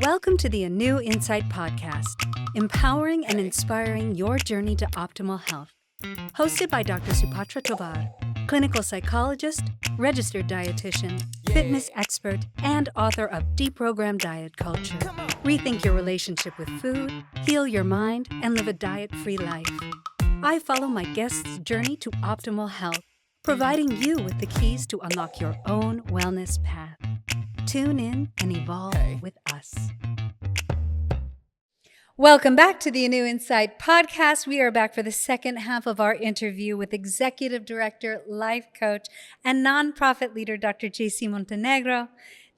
Welcome to the ANEW Insight Podcast, empowering and inspiring your journey to optimal health. Hosted by Dr. Supatra Tovar, clinical psychologist, registered dietitian, fitness expert, and author of Deprogram Diet Culture. Rethink your relationship with food, heal your mind, and live a diet-free life. I follow my guests' journey to optimal health, providing you with the keys to unlock your own wellness path. Tune in and evolve with us. Welcome back to the ANEW Insight Podcast. We are back for the second half of our interview with Executive Director, Life Coach, and Nonprofit Leader, Dr. JC Montenegro.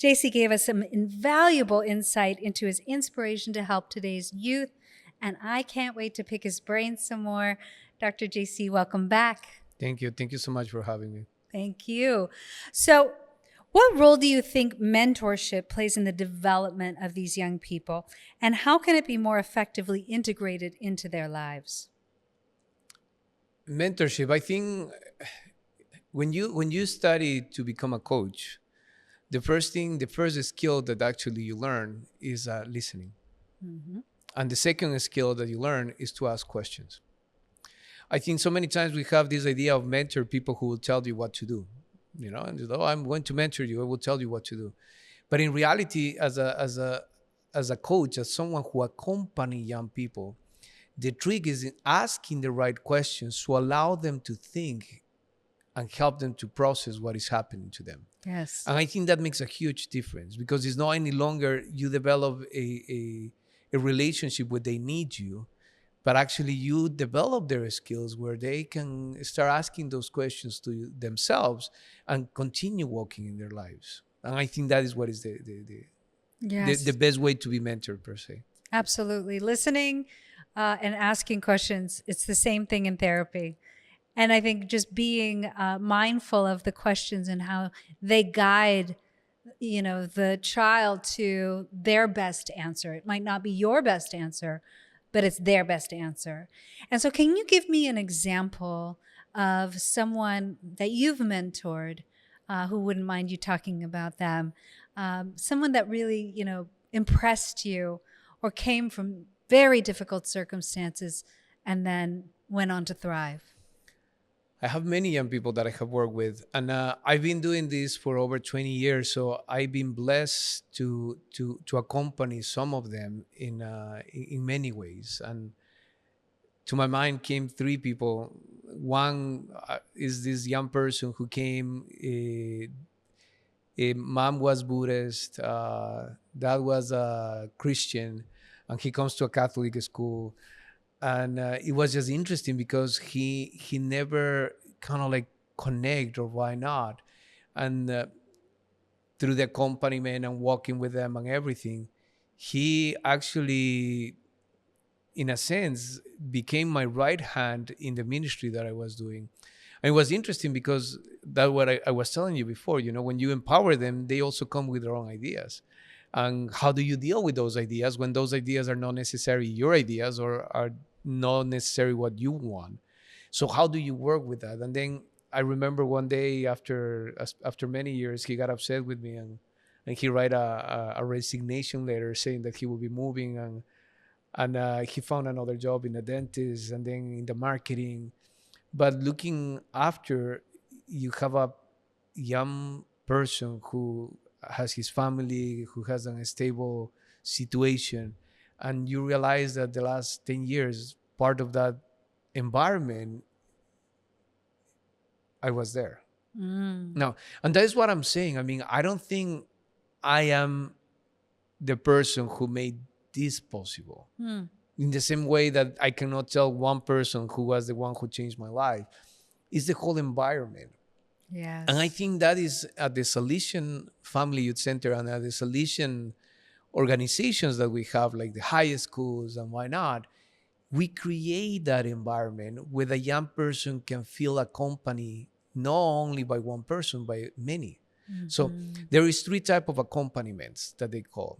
JC gave us some invaluable insight into his inspiration to help today's youth, and I can't wait to pick his brain some more. Dr. JC, welcome back. Thank you. Thank you so much for having me. Thank you. So, what role do you think mentorship plays in the development of these young people, and how can it be more effectively integrated into their lives? Mentorship. I think when you study to become a coach, the first skill that actually you learn is listening. Mm-hmm. And the second skill that you learn is to ask questions. I think so many times we have this idea of mentor people who will tell you what to do. You know, and I'm going to mentor you. I will tell you what to do. But in reality, as a coach, as someone who accompanies young people, the trick is in asking the right questions to allow them to think and help them to process what is happening to them. Yes. And I think that makes a huge difference, because it's not any longer you develop a relationship where they need you, but actually you develop their skills where they can start asking those questions to themselves and continue walking in their lives. And I think that is what is the best way to be mentored, per se. Absolutely. Listening and asking questions, it's the same thing in therapy. And I think just being mindful of the questions and how they guide, the child to their best answer. It might not be your best answer, but it's their best answer. And so can you give me an example of someone that you've mentored, who wouldn't mind you talking about them, someone that really, impressed you or came from very difficult circumstances and then went on to thrive? I have many young people that I have worked with, and I've been doing this for over 20 years. So I've been blessed to accompany some of them in many ways. And to my mind came three people. One is this young person who came. Mom was Buddhist, dad was a Christian, and he comes to a Catholic school. And it was just interesting because he never kind of like connect, or why not? And through the accompaniment and walking with them and everything, he actually, in a sense, became my right hand in the ministry that I was doing. And it was interesting because that's what I was telling you before. When you empower them, they also come with their own ideas. And how do you deal with those ideas when those ideas are not necessarily your ideas or are not necessarily what you want? So how do you work with that? And then I remember one day after many years, he got upset with me and he wrote a resignation letter saying that he will be moving, and he found another job in a dentist and then in the marketing. But looking after, you have a young person who has his family, who has a stable situation, and you realize that the last 10 years, part of that environment, I was there. Now, and that is what I'm saying. I mean, I don't think I am the person who made this possible. In the same way that I cannot tell one person who was the one who changed my life. It's the whole environment. Yes. And I think that is at the Salesian Family Youth Center and at the Salesian organizations that we have, like the high schools and why not, we create that environment where the young person can feel accompanied not only by one person, by many. Mm-hmm. So there is three types of accompaniments that they call.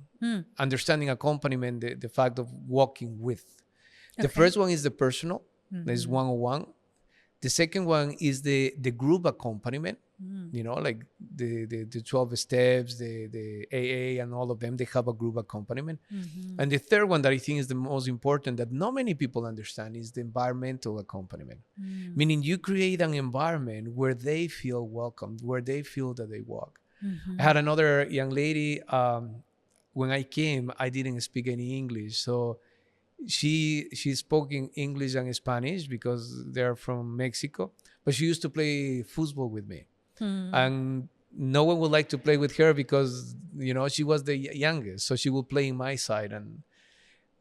Understanding accompaniment, the fact of walking with. The first one is the personal, that is one-on-one. The second one is the group accompaniment, Like the 12 steps, the AA and all of them, they have a group accompaniment. And the third one that I think is the most important that not many people understand is the environmental accompaniment. Meaning you create an environment where they feel welcomed, where they feel that they walk. I had another young lady, when I came, I didn't speak any English. So she spoke in English and Spanish because they're from Mexico, but she used to play football with me. And no one would like to play with her because, she was the youngest. So she would play in my side.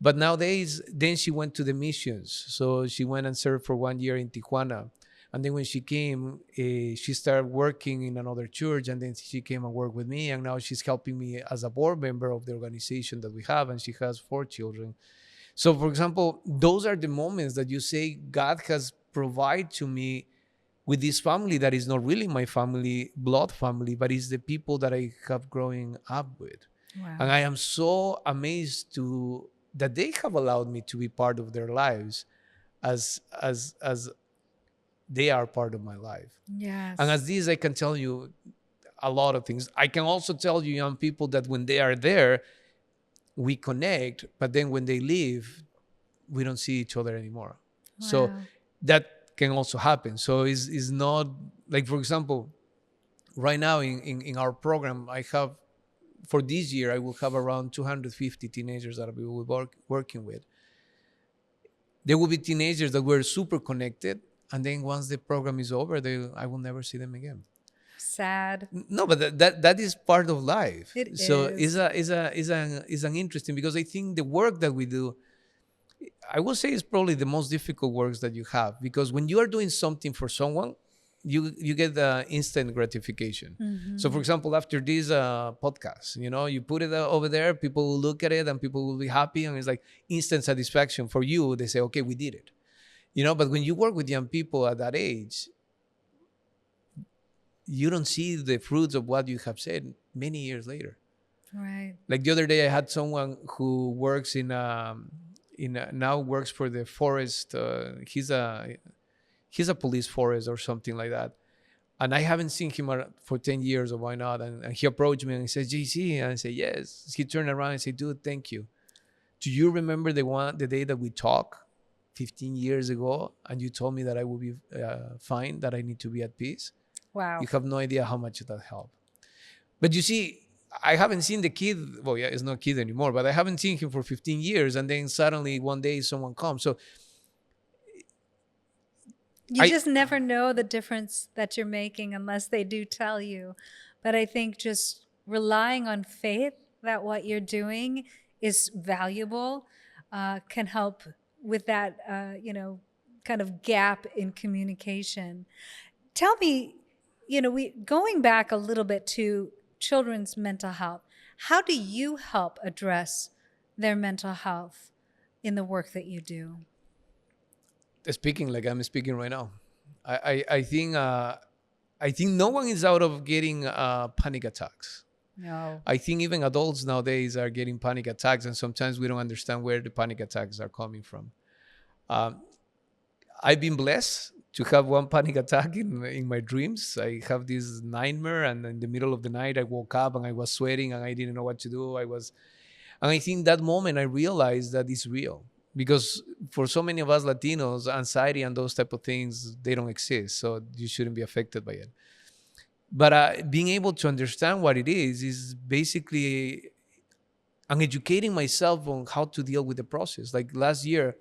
But nowadays, then she went to the missions. So she went and served for 1 year in Tijuana. And then when she came, she started working in another church. And then she came and worked with me. And now she's helping me as a board member of the organization that we have. And she has 4 children. So, for example, those are the moments that you say God has provided to me with this family that is not really my family, blood family, but is the people that I have growing up with. Wow. And I am so amazed that they have allowed me to be part of their lives as they are part of my life. Yes. And as this, I can tell you a lot of things. I can also tell you young people that when they are there, we connect, but then when they leave, we don't see each other anymore. Wow. So that can also happen. So it's not like, for example, right now in our program, I have, for this year, I will have around 250 teenagers that we will be working with. There will be teenagers that were super connected, and then once the program is over, I will never see them again. Sad. No, but that is part of life. It so is. It's an interesting, because I think the work that we do, I will say, is probably the most difficult works that you have, because when you are doing something for someone, you get the instant gratification. So, for example, after this podcast, you put it over there, people will look at it and people will be happy, and it's like instant satisfaction for you. They say, okay, we did it. But when you work with young people at that age, you don't see the fruits of what you have said many years later. Right. Like the other day, I had someone who works now works for the forest. He's a police forest or something like that. And I haven't seen him for 10 years, or why not? And he approached me and he said, JC. And I said, yes. He turned around and said, dude, thank you. Do you remember the day that we talked 15 years ago and you told me that I will be fine, that I need to be at peace? Wow. You have no idea how much that helped. But you see, I haven't seen the kid. Well, yeah, it's not a kid anymore, but I haven't seen him for 15 years. And then suddenly one day someone comes. So you just never know the difference that you're making unless they do tell you. But I think just relying on faith that what you're doing is valuable can help with that, kind of gap in communication. Tell me, going back a little bit to children's mental health, how do you help address their mental health in the work that you do? Speaking like I'm speaking right now, I think no one is out of getting panic attacks. No. I think even adults nowadays are getting panic attacks, and sometimes we don't understand where the panic attacks are coming from. I've been blessed to have one panic attack in my dreams. I have this nightmare, and in the middle of the night, I woke up and I was sweating and I didn't know what to do. And I think that moment I realized that it's real, because for so many of us Latinos, anxiety and those type of things, they don't exist. So you shouldn't be affected by it. But being able to understand what it is basically, I'm educating myself on how to deal with the process. Like last year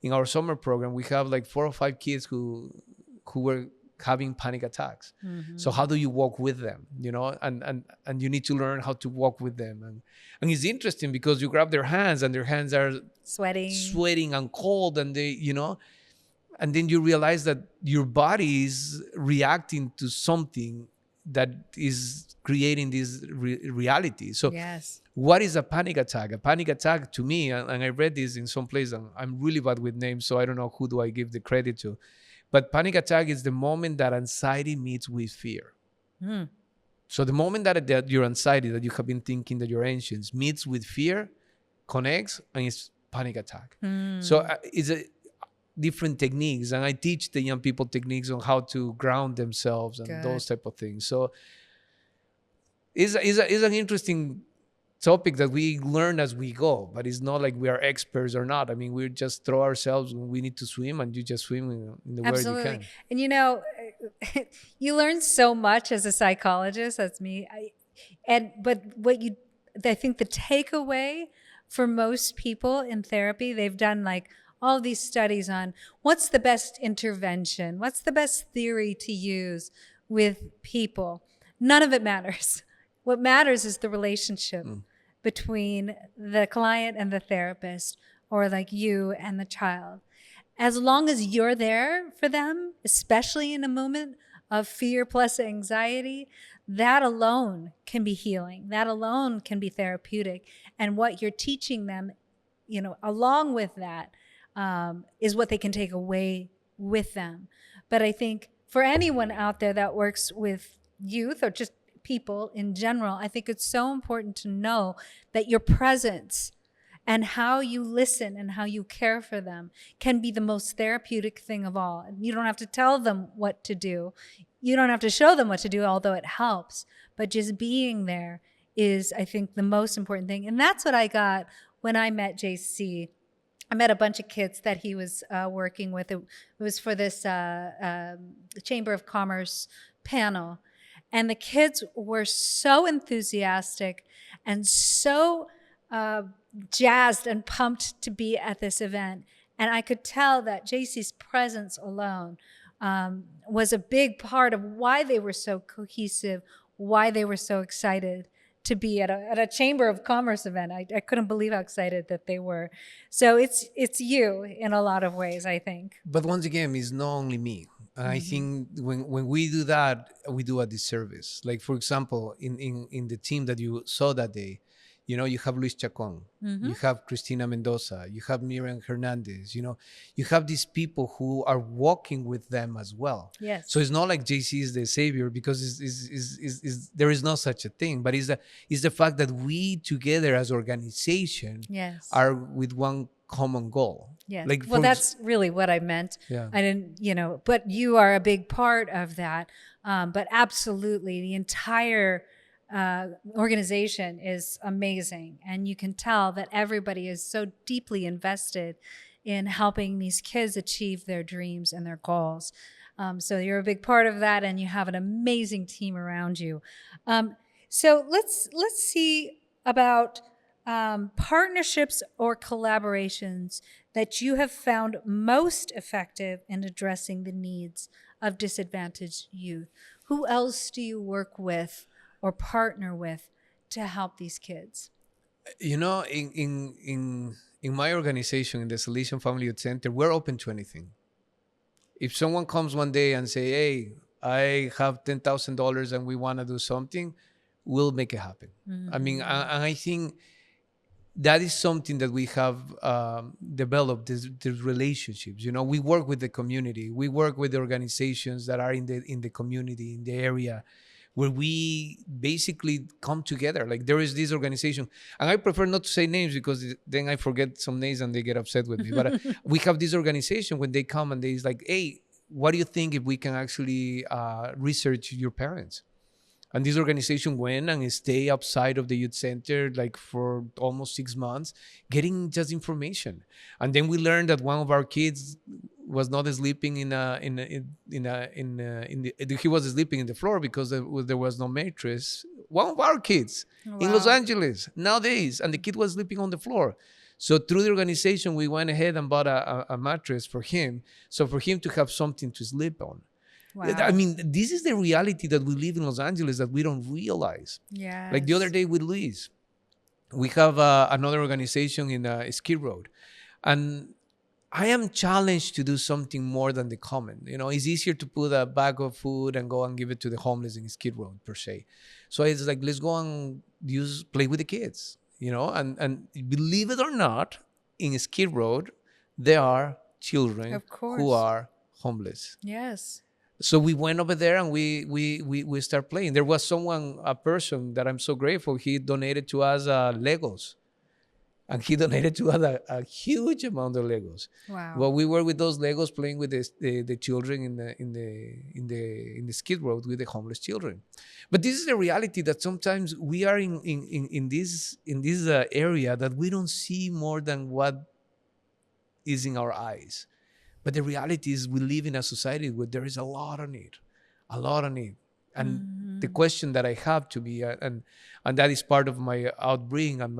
in our summer program, we have like 4 or 5 kids who were having panic attacks. So how do you walk with them, and you need to learn how to walk with them. And it's interesting because you grab their hands and their hands are sweating and cold, and they, and then you realize that your body is reacting to something that is creating this reality. So yes. What is a panic attack? A panic attack to me, and I read this in some place, and I'm really bad with names, so I don't know who do I give the credit to. But panic attack is the moment that anxiety meets with fear. So the moment that your anxiety, that you have been thinking that you're anxious, meets with fear, connects, and it's panic attack. So different techniques, and I teach the young people techniques on how to ground themselves and Good. those type of things. So it's an interesting topic that we learn as we go, but it's not like we are experts or not. I mean, we just throw ourselves when we need to swim, and you just swim in the way you Absolutely. can. And you know, you learn so much as a psychologist. That's me. But I think the takeaway for most people in therapy, they've done like all these studies on what's the best intervention, what's the best theory to use with people. None of it matters. What matters is the relationship between the client and the therapist, or like you and the child. As long as you're there for them, especially in a moment of fear plus anxiety, that alone can be healing. That alone can be therapeutic. And what you're teaching them, you know, along with that, is what they can take away with them. But I think for anyone out there that works with youth or just people in general, I think it's so important to know that your presence and how you listen and how you care for them can be the most therapeutic thing of all. You don't have to tell them what to do. You don't have to show them what to do, although it helps. But just being there is, I think, the most important thing. And that's what I got when I met JC. I met a bunch of kids that he was working with. It was for this Chamber of Commerce panel. And the kids were so enthusiastic and so jazzed and pumped to be at this event. And I could tell that JC's presence alone was a big part of why they were so cohesive, why they were so excited to be at a Chamber of Commerce event. I couldn't believe how excited that they were. So it's you in a lot of ways, I think. But once again, it's not only me. And I think when we do that, we do a disservice. Like, for example, in the team that you saw that day, you know, you have Luis Chacon, you have Cristina Mendoza, you have Miriam Hernandez, you know, you have these people who are walking with them as well. Yes. So it's not like JC is the savior, because there is no such a thing, but it's the fact that we together as organization are with one common goal. Yes. Like, well, that's really what I meant. Yeah. I didn't, you know, but you are a big part of that. But absolutely, the entire organization is amazing. And you can tell that everybody is so deeply invested in helping these kids achieve their dreams and their goals. So you're a big part of that, and you have an amazing team around you. So let's see about partnerships or collaborations that you have found most effective in addressing the needs of disadvantaged youth. Who else do you work with or partner with to help these kids? You know, in my organization, in the Salesian Family Youth Center, we're open to anything. If someone comes one day and say, "Hey, I have $10,000 and we want to do something," we'll make it happen. I mean, and I think that is something that we have developed, these relationships. You know, we work with the community. We work with the organizations that are in the community, in the area, where we basically come together. Like, there is this organization, and I prefer not to say names because then I forget some names and they get upset with me. But we have this organization, when they come and they're like, "Hey, what do you think if we can actually research your parents?" And this organization went and stay outside of the youth center like for almost 6 months, getting just information. And then we learned that one of our kids was not sleeping he was sleeping in the floor because there was no mattress. One of our kids in Los Angeles nowadays, and the kid was sleeping on the floor. So through the organization, we went ahead and bought a mattress for him, so for him to have something to sleep on. Wow. I mean, this is the reality that we live in Los Angeles that we don't realize. Yeah. Like the other day with Luis, we have another organization in Skid Road, and I am challenged to do something more than the common. You know, it's easier to put a bag of food and go and give it to the homeless in Skid Row per se. So it's like, let's go and play with the kids. You know, and believe it or not, in Skid Row, there are children who are homeless. Yes. So we went over there and we start playing. There was a person that I'm so grateful, he donated to us Legos. And he donated to us a huge amount of Legos. Wow. Well, we were with those Legos playing with the children in the skid row with the homeless children. But this is the reality that sometimes we are in this area that we don't see more than what is in our eyes. But the reality is we live in a society where there is a lot of need, a lot of need. And the question that I have to be, and that is part of my outbringing and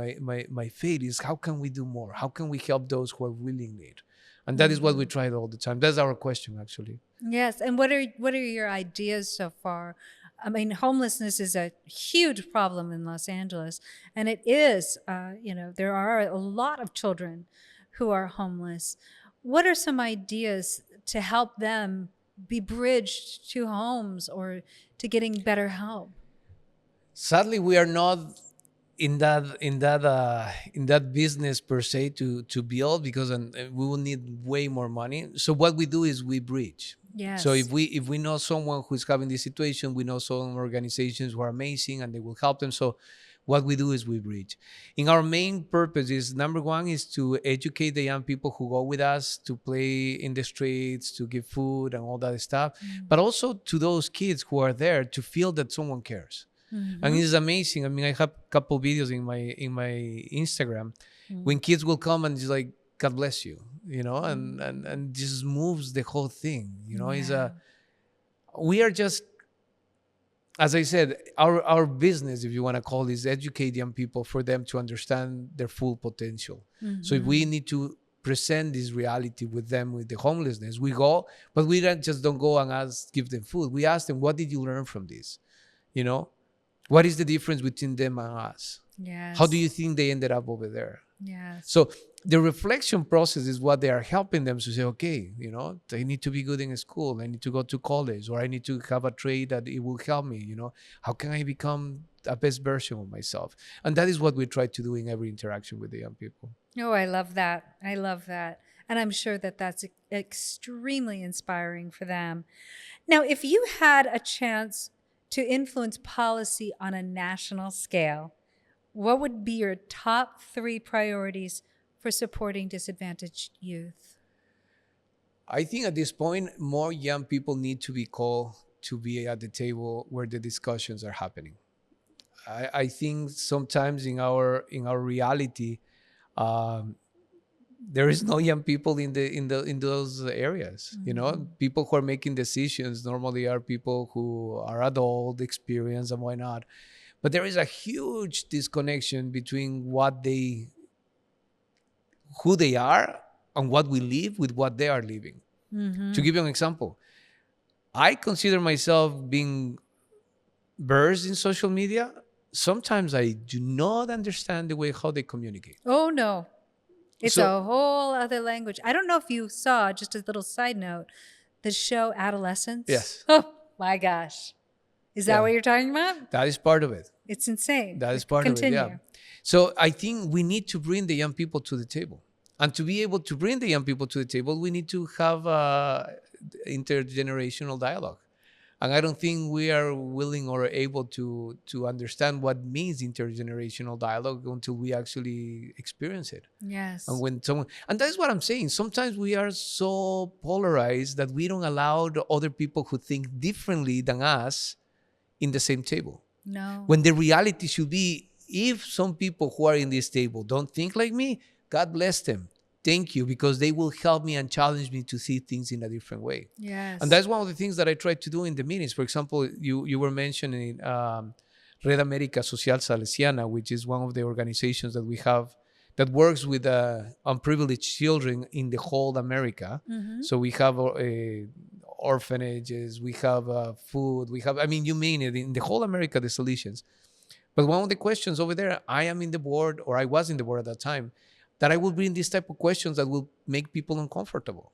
my faith, is how can we do more? How can we help those who are really in need? And that is what we try all the time. That's our question, actually. Yes. And what are your ideas so far? I mean, homelessness is a huge problem in Los Angeles, and it is. There are a lot of children who are homeless. What are some ideas to help them be bridged to homes or to getting better help? Sadly, we are not in that business per se to build, because we will need way more money. So what we do is we bridge. Yes. So if we know someone who's having this situation, we know some organizations who are amazing and they will help them. So what we do is we bridge. In our main purpose is, number one, is to educate the young people who go with us to play in the streets, to give food and all that stuff, but also to those kids who are there to feel that someone cares. And it's amazing. I mean, I have a couple videos in my Instagram when kids will come and just like, God bless you, and just moves the whole thing. We are just, as I said, our business, if you want to call it, is educate young people for them to understand their full potential. So if we need to present this reality with them with the homelessness, we go, but we don't go and give them food. We ask them, what did you learn from this? What is the difference between them and us? Yes. How do you think they ended up over there? Yes. So the reflection process is what they are helping them to say, okay, they need to be good in school. I need to go to college, or I need to have a trade that it will help me. How can I become a best version of myself? And that is what we try to do in every interaction with the young people. Oh, I love that. I love that. And I'm sure that that's extremely inspiring for them. Now, if you had a chance to influence policy on a national scale, what would be your top 3 priorities for supporting disadvantaged youth? I think at this point, more young people need to be called to be at the table where the discussions are happening. I think sometimes in our reality, there is no young people in those areas. People who are making decisions normally are people who are adult, experienced, and whatnot. But there is a huge disconnection between who they are and what we live with what they are living. To give you an example, I consider myself being versed in social media. Sometimes I do not understand the way how they communicate. Oh, no. It's a whole other language. I don't know if you saw, just a little side note, the show Adolescence. Yes. Oh, my gosh. Is that what you're talking about? That is part of it. It's insane. That is part of it, yeah. So I think we need to bring the young people to the table. And to be able to bring the young people to the table, we need to have intergenerational dialogue. And I don't think we are willing or able to understand what means intergenerational dialogue until we actually experience it. Yes. And that is what I'm saying. Sometimes we are so polarized that we don't allow the other people who think differently than us in the same table. No. When the reality should be, if some people who are in this table don't think like me, God bless them. Thank you, because they will help me and challenge me to see things in a different way. Yes. And that's one of the things that I try to do in the meetings. For example, you were mentioning Red America Social Salesiana, which is one of the organizations that we have that works with unprivileged children in the whole America. So we have orphanages, we have food, you mean it, in the whole America, the solutions. But one of the questions over there, I am in the board, or I was in the board at that time, that I will bring these type of questions that will make people uncomfortable.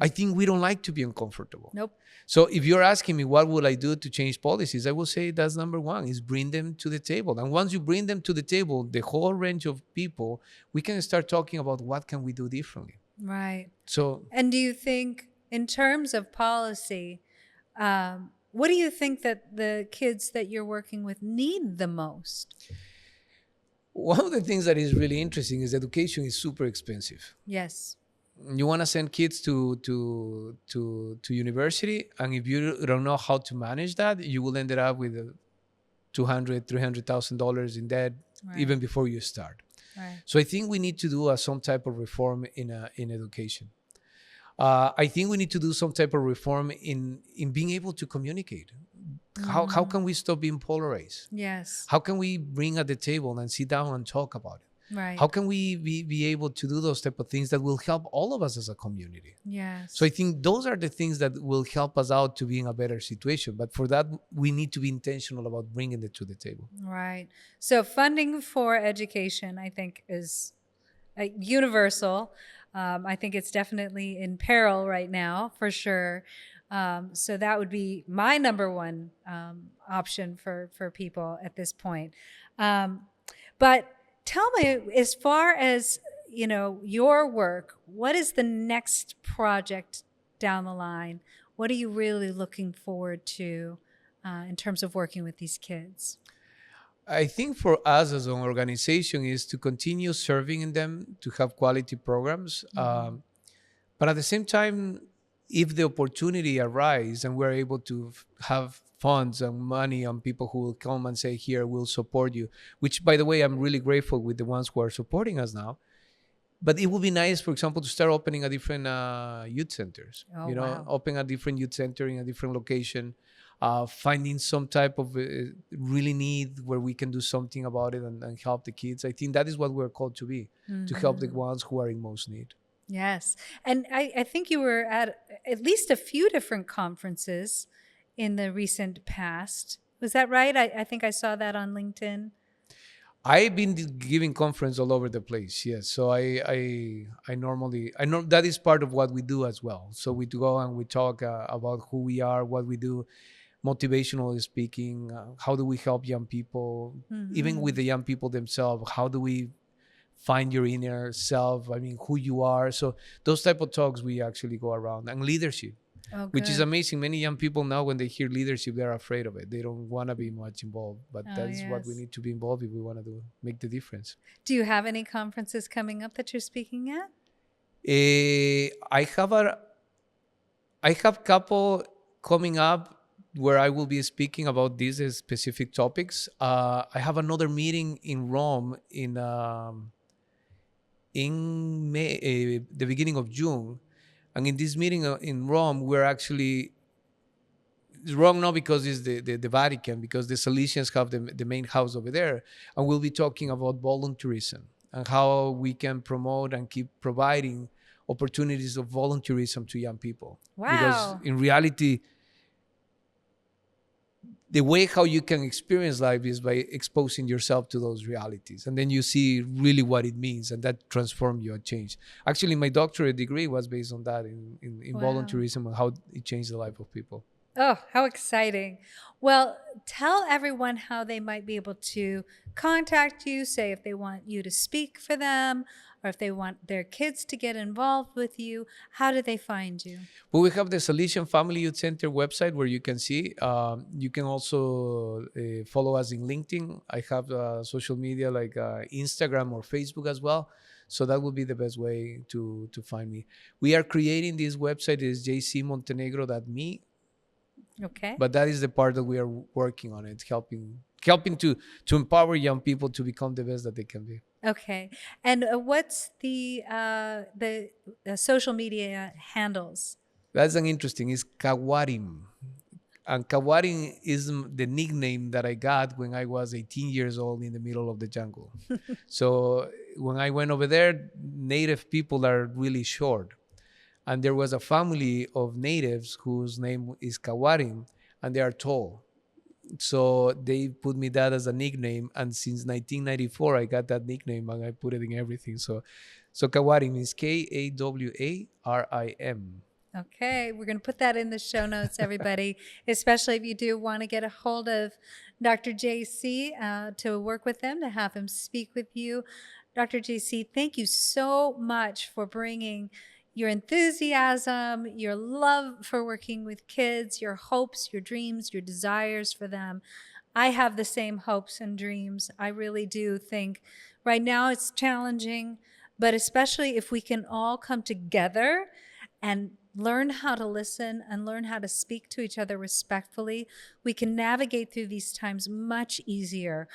I think we don't like to be uncomfortable. Nope. So if you're asking me what will I do to change policies, I will say that's number one, is bring them to the table. And once you bring them to the table, the whole range of people, we can start talking about what can we do differently. Right. So, and do you think, in terms of policy, what do you think that the kids that you're working with need the most? one of the things that is really interesting is education is super expensive. Yes. You want to send kids to university, and if you don't know how to manage that, you will end up with $200,000-$300,000 in debt Right. even before you start. Right. So I think we need to do some type of reform in education. I think we need to do some type of reform in being able to communicate. How can we stop being polarized? Yes. How can we bring at the table and sit down and talk about it? Right. How can we be able to do those type of things that will help all of us as a community? Yes. So I think those are the things that will help us out to be in a better situation. But for that, we need to be intentional about bringing it to the table. Right. So funding for education, I think, is universal. I think it's definitely in peril right now, for sure. So that would be my number one option for people at this point. But tell me, as far as your work, what is the next project down the line? What are you really looking forward to in terms of working with these kids? I think for us as an organization is to continue serving them, to have quality programs. But at the same time, if the opportunity arises and we're able to have funds and money on people who will come and say, here, we'll support you, which, by the way, I'm really grateful with the ones who are supporting us now. But it would be nice, for example, to start opening a different youth centers. Oh, wow. Open a different youth center in a different location, finding some type of really need where we can do something about it and help the kids. I think that is what we're called to be, to help the ones who are in most need. Yes. And I think you were at least a few different conferences in the recent past. Was that right? I think I saw that on LinkedIn. I've been giving conference all over the place. Yes. So I know that is part of what we do as well. So we go and we talk about who we are, what we do, motivational speaking, how do we help young people, even with the young people themselves, how do we find your inner self, I mean, who you are. So those type of talks we actually go around. And leadership, which is amazing. Many young people now, when they hear leadership, they're afraid of it. They don't want to be much involved, but that's what we need to be involved if we want to make the difference. Do you have any conferences coming up that you're speaking at? I have couple coming up where I will be speaking about these specific topics. I have another meeting in Rome in May, the beginning of June. And in this meeting in Rome, we're actually, it's wrong not because it's the Vatican, because the Salesians have the main house over there. And we'll be talking about volunteerism and how we can promote and keep providing opportunities of volunteerism to young people. Wow. Because in reality, the way how you can experience life is by exposing yourself to those realities. And then you see really what it means, and that transforms you and change. Actually, my doctorate degree was based on that in volunteerism and how it changed the life of people. Oh, how exciting. Well, tell everyone how they might be able to contact you, say if they want you to speak for them, or if they want their kids to get involved with you. How do they find you? Well, we have the Salesian Family Youth Center website where you can see. You can also follow us in LinkedIn. I have social media like Instagram or Facebook as well. So that would be the best way to find me. We are creating this website, is jcmontenegro.me. Okay. But that is the part that we are working on. It's helping to empower young people to become the best that they can be. Okay. And what's the social media handles? That's an interesting. It's Kawarim. And Kawarim is the nickname that I got when I was 18 years old in the middle of the jungle. So when I went over there, native people are really short. And there was a family of natives whose name is Kawarim, and they are tall. So they put me that as a nickname. And since 1994, I got that nickname and I put it in everything. So Kawarim is Kawarim. Okay, we're going to put that in the show notes, everybody, especially if you do want to get a hold of Dr. JC to work with him, to have him speak with you. Dr. JC, thank you so much for bringing your enthusiasm, your love for working with kids, your hopes, your dreams, your desires for them I have the same hopes and dreams. I really do think right now it's challenging, but especially if we can all come together and learn how to listen and learn how to speak to each other respectfully, we can navigate through these times much easier,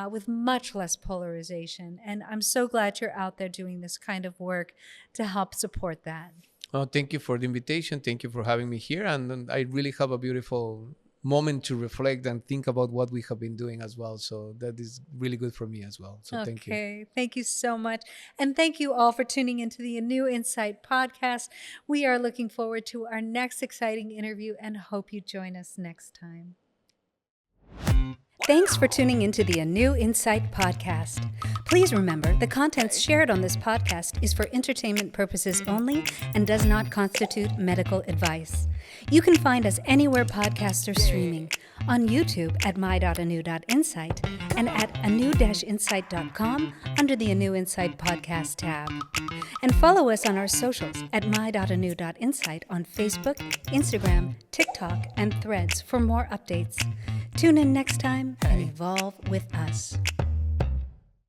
with much less polarization. And I'm so glad you're out there doing this kind of work to help support that. Oh, thank you for the invitation. Thank you for having me here. And I really have a beautiful moment to reflect and think about what we have been doing as well. So that is really good for me as well. So thank you. Okay, thank you so much. And thank you all for tuning into the ANEW Insight Podcast. We are looking forward to our next exciting interview and hope you join us next time. Thanks for tuning into the ANEW Insight Podcast. Please remember, the contents shared on this podcast is for entertainment purposes only and does not constitute medical advice. You can find us anywhere podcasts are streaming, on YouTube at my.anew.insight and at anew-insight.com under the ANEW Insight Podcast tab. And follow us on our socials at my.anew.insight on Facebook, Instagram, TikTok, and Threads for more updates. Tune in next time and evolve with us.